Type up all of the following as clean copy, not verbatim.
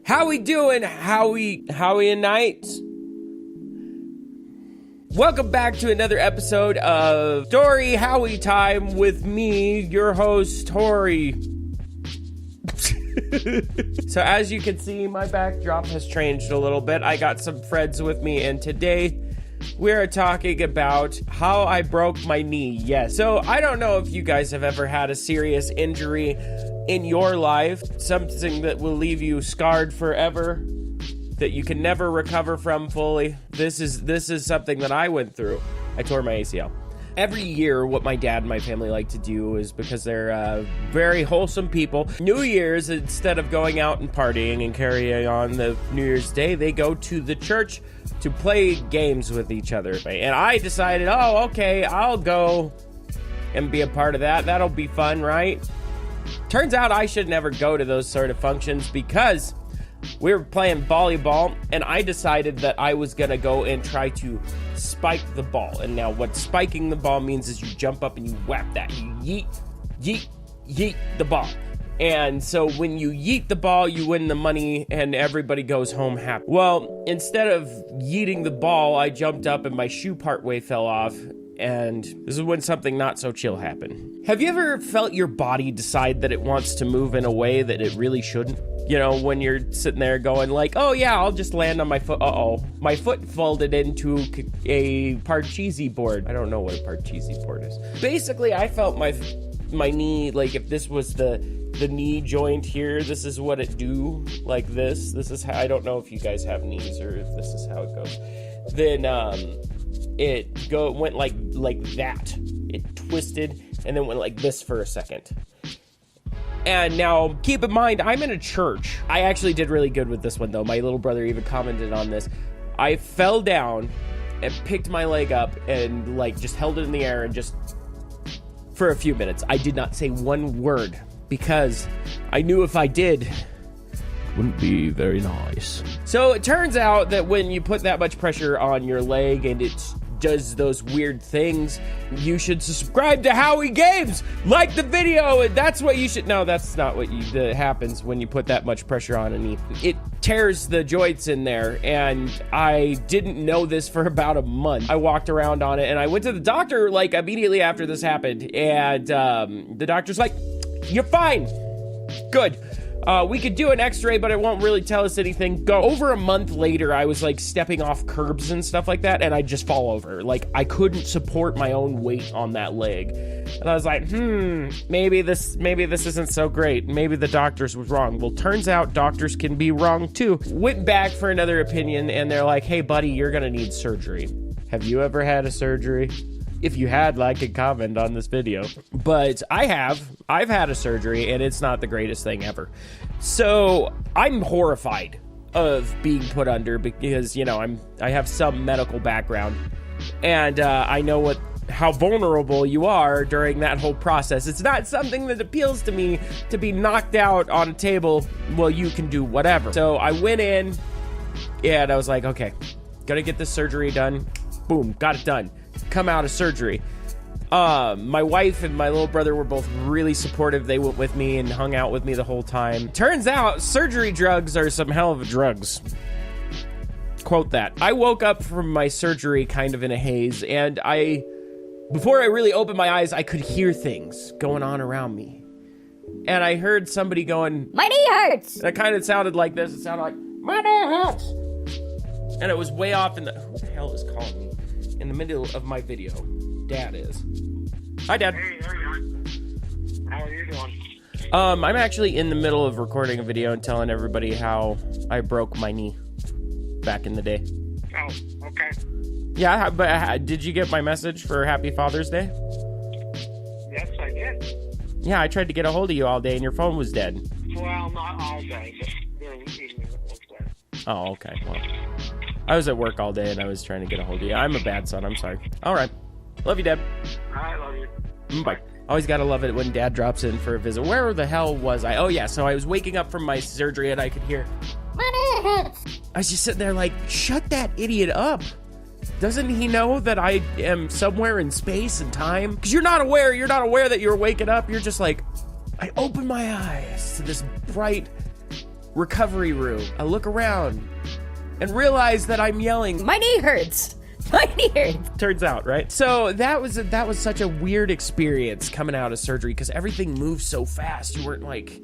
How we doing, Howie and Knights? Welcome back to another episode of Story Howie Time with me, your host, Tori. So as you can see, my backdrop has changed a little bit. I got some friends with me, and today we're talking about how I broke my knee. Yes. So I don't know if you guys have ever had a serious injury in your life, something that will leave you scarred forever, that you can never recover from fully. This is something that I went through. I tore my ACL. Every year, what my dad and my family like to do is, because they're very wholesome people, New Year's, instead of going out and partying and carrying on the New Year's Day, they go to the church to play games with each other. And I decided, oh, okay, I'll go and be a part of that. That'll be fun, right? Turns out I should never go to those sort of functions because we were playing volleyball, and I decided that I was going to go and try to spike the ball. And now what spiking the ball means is you jump up and you whap that. You yeet the ball. And so when you yeet the ball, you win the money and everybody goes home happy. Well, instead of yeeting the ball, I jumped up and my shoe partway fell off. And this is when something not so chill happened. Have you ever felt your body decide that it wants to move in a way that it really shouldn't? You know, when you're sitting there going like, oh yeah, I'll just land on my foot. Uh-oh. My foot folded into a Parcheesi board. I don't know what a Parcheesi board is. Basically, I felt my knee, like if this was the knee joint here, this is what it do, like this. This is how, I don't know if you guys have knees or if this is how it goes. Then, it went like that. It twisted and then went like this for a second. And now, keep in mind, I'm in a church. I actually did really good with this one, though. My little brother even commented on this. I fell down and picked my leg up and, like, just held it in the air and just, for a few minutes. I did not say one word because I knew if I did, it wouldn't be very nice. So it turns out that when you put that much pressure on your leg and it does those weird things, you should subscribe to Howie Games, like the video, and that's what you should. No, that's not what that happens when you put that much pressure on a knee. It tears the joints in there, and I didn't know this for about a month. I walked around on it, and I went to the doctor like immediately after this happened, and the doctor's like, "You're fine, good. We could do an x-ray, but it won't really tell us anything." Go over a month later, I was like stepping off curbs and stuff like that, and I'd just fall over. Like, I couldn't support my own weight on that leg. And I was like, maybe this isn't so great. Maybe the doctors was wrong. Well, turns out doctors can be wrong too. Went back for another opinion, and they're like, hey buddy, you're gonna need surgery. Have you ever had a surgery? If you had, like and comment on this video. But I've had a surgery, and it's not the greatest thing ever. So I'm horrified of being put under because, you know, I have some medical background, and I know how vulnerable you are during that whole process. It's not something that appeals to me, to be knocked out on a table. Well, you can do whatever. So I went in, and I was like, okay, gotta get this surgery done. Boom, got it done. Come out of surgery. My wife and my little brother were both really supportive. They went with me and hung out with me the whole time. Turns out surgery drugs are some hell of drugs. Quote that. I woke up from my surgery kind of in a haze, and before I really opened my eyes, I could hear things going on around me. And I heard somebody going, "My knee hurts!" And it kind of sounded like this. It sounded like, "My knee hurts!" And it was way off in who the hell is calling me? In the middle of my video. Dad is. Hi, Dad. Hey, there you are. How are you doing? I'm actually in the middle of recording a video and telling everybody how I broke my knee back in the day. Oh, okay. Yeah, but did you get my message for Happy Father's Day? Yes, I did. Yeah, I tried to get a hold of you all day and your phone was dead. Well, not all day, but during the evening it was dead. Oh, okay. Well, I was at work all day and I was trying to get a hold of you. I'm a bad son. I'm sorry. All right. Love you, Dad. I love you. Bye. Always gotta love it when Dad drops in for a visit. Where the hell was I? Oh, yeah. So I was waking up from my surgery and I could hear, "My knee hurts." I was just sitting there like, shut that idiot up. Doesn't he know that I am somewhere in space and time? Because you're not aware that you're waking up. You're just like, I open my eyes to this bright recovery room, I look around and realize that I'm yelling, My knee hurts. My knee hurts. turns out, right? So that was such a weird experience coming out of surgery because everything moves so fast. You weren't like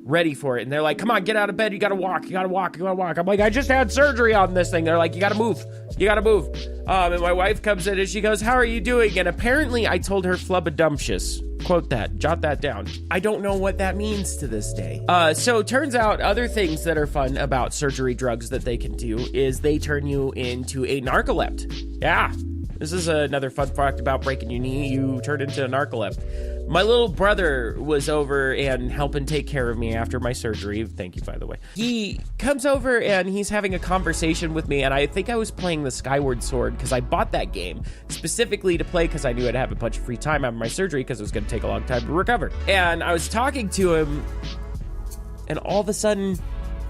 ready for it. And they're like, come on, get out of bed. You gotta walk. I'm like, I just had surgery on this thing. They're like, you gotta move. And my wife comes in and she goes, how are you doing? And apparently I told her flubadumtious. Quote that, jot that down. I don't know what that means to this day. So it turns out other things that are fun about surgery drugs that they can do is they turn you into a narcoleptic. Yeah, this is another fun fact about breaking your knee. You turn into a narcoleptic. My little brother was over and helping take care of me after my surgery. Thank you, by the way. He comes over and he's having a conversation with me, and I think I was playing the Skyward Sword because I bought that game specifically to play because I knew I'd have a bunch of free time after my surgery because it was going to take a long time to recover. And I was talking to him, and all of a sudden,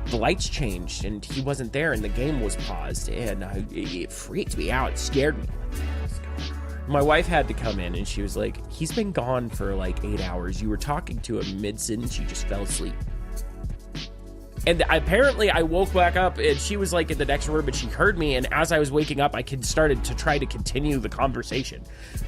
the lights changed, and he wasn't there, and the game was paused, and it freaked me out. It scared me. My wife had to come in and she was like, he's been gone for like 8 hours. You were talking to him mid-sentence, she just fell asleep. And apparently I woke back up and she was like in the next room and she heard me. And as I was waking up, I started to try to continue the conversation.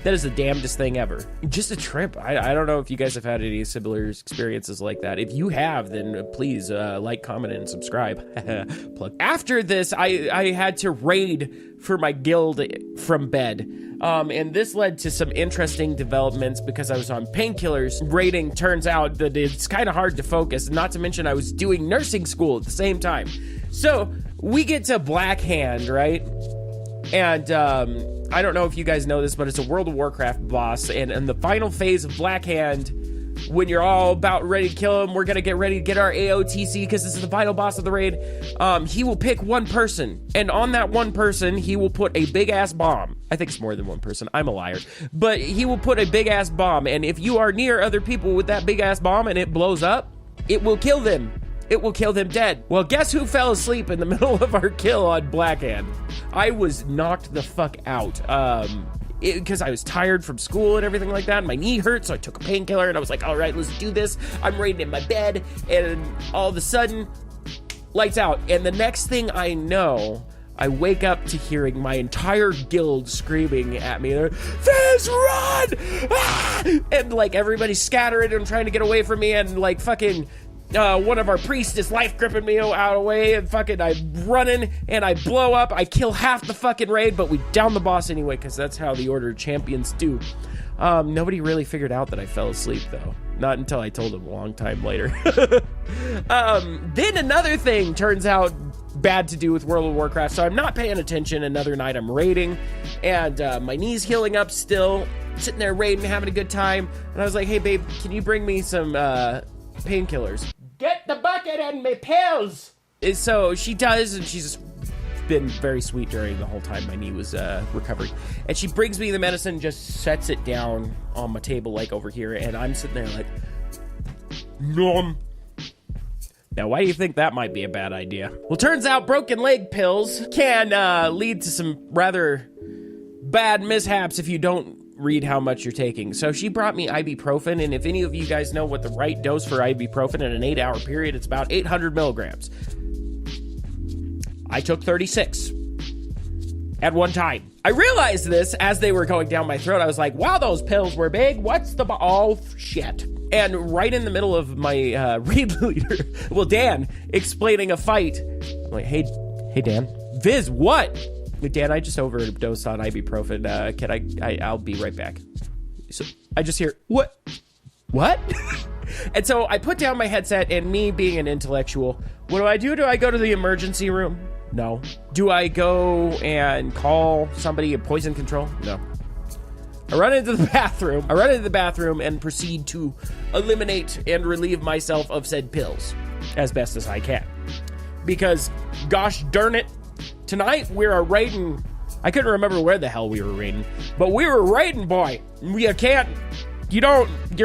That is the damnedest thing ever. Just a trip. I don't know if you guys have had any similar experiences like that. If you have, then please like, comment, and subscribe. Plug. After this, I had to raid for my guild from bed. And this led to some interesting developments because I was on painkillers. Raiding turns out that it's kind of hard to focus, not to mention I was doing nursing school at the same time. So we get to Black Hand, right? And I don't know if you guys know this, but it's a World of Warcraft boss. And in the final phase of Black Hand, when you're all about ready to kill him, we're going to get ready to get our AOTC because this is the final boss of the raid. He will pick one person, and on that one person, he will put a big-ass bomb. I think it's more than one person. I'm a liar. But he will put a big-ass bomb, and if you are near other people with that big-ass bomb and it blows up, it will kill them. It will kill them dead. Well, guess who fell asleep in the middle of our kill on Black Hand? I was knocked the fuck out. Because I was tired from school and everything like that, and my knee hurt, so I took a painkiller, and I was like, all right, let's do this. I'm raiding in my bed, and all of a sudden, lights out. And the next thing I know, I wake up to hearing my entire guild screaming at me. They're, Fizz, run! Ah! And, like, everybody's scattering and trying to get away from me, and, like, fucking... one of our priests is life gripping me out of the way, and fucking I'm running and I blow up. I kill half the fucking raid, but we down the boss anyway because that's how the Order of Champions do. Nobody really figured out that I fell asleep though. Not until I told them a long time later. Then another thing turns out bad to do with World of Warcraft, so I'm not paying attention. Another night I'm raiding, and my knee's healing up still, sitting there raiding, having a good time, and I was like, hey babe, can you bring me some painkillers? Get the bucket and me pills! So she does, and she's been very sweet during the whole time my knee was recovering. And she brings me the medicine, just sets it down on my table, like over here, and I'm sitting there like, nom. Now, why do you think that might be a bad idea? Well, turns out broken leg pills can lead to some rather bad mishaps if you don't read how much you're taking. So she brought me ibuprofen, and if any of you guys know what the right dose for ibuprofen in an 8-hour period, it's about 800 milligrams. I took 36 at one time. I realized this as they were going down my throat. I was like, wow, those pills were big. What's the... oh, shit. And right in the middle of my raid leader, well, Dan, explaining a fight, I'm like, hey, Dan. Viz, what? Dan, I just overdosed on ibuprofen. I'll be right back. So I just hear, what? And so I put down my headset, and me being an intellectual, what do? Do I go to the emergency room? No. Do I go and call somebody at poison control? No. I run into the bathroom and proceed to eliminate and relieve myself of said pills as best as I can. Because, gosh darn it, tonight we are raiding. I couldn't remember where the hell we were raiding, but we were raiding, boy. You're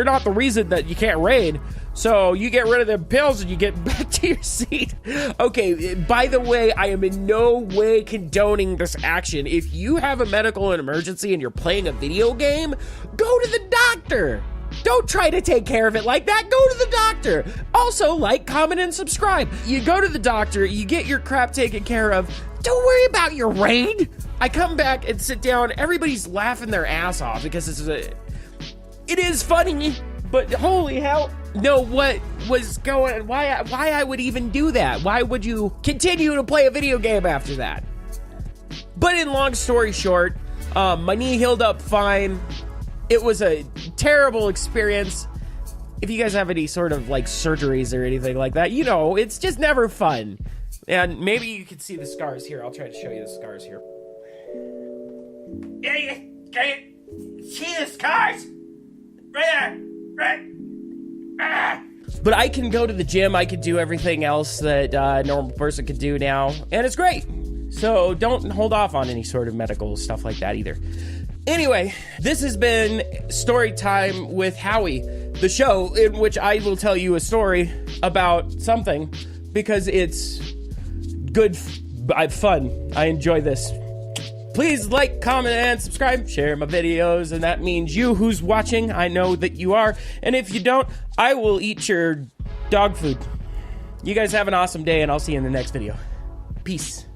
not the reason that you can't raid. So you get rid of the pills and you get back to your seat. Okay, by the way, I am in no way condoning this action. If you have a medical emergency and you're playing a video game, go to the doctor. Don't try to take care of it like that. Go to the doctor. Also, like, comment, and subscribe. You go to the doctor, you get your crap taken care of. Don't worry about your rain. I come back and sit down. Everybody's laughing their ass off because it is funny, but holy hell. No, what was going, why I would even do that? Why would you continue to play a video game after that? But in long story short, my knee healed up fine. It was a terrible experience. If you guys have any sort of like surgeries or anything like that, you know, it's just never fun. And maybe you can see the scars here. I'll try to show you the scars here. Yeah, can you see the scars? Right there, right. Ah. But I can go to the gym. I can do everything else that a normal person could do now. And it's great. So don't hold off on any sort of medical stuff like that either. Anyway, this has been Story Time with Howie, the show in which I will tell you a story about something because it's good, fun. I enjoy this. Please like, comment, and subscribe. Share my videos, and that means you who's watching. I know that you are. And if you don't, I will eat your dog food. You guys have an awesome day, and I'll see you in the next video. Peace.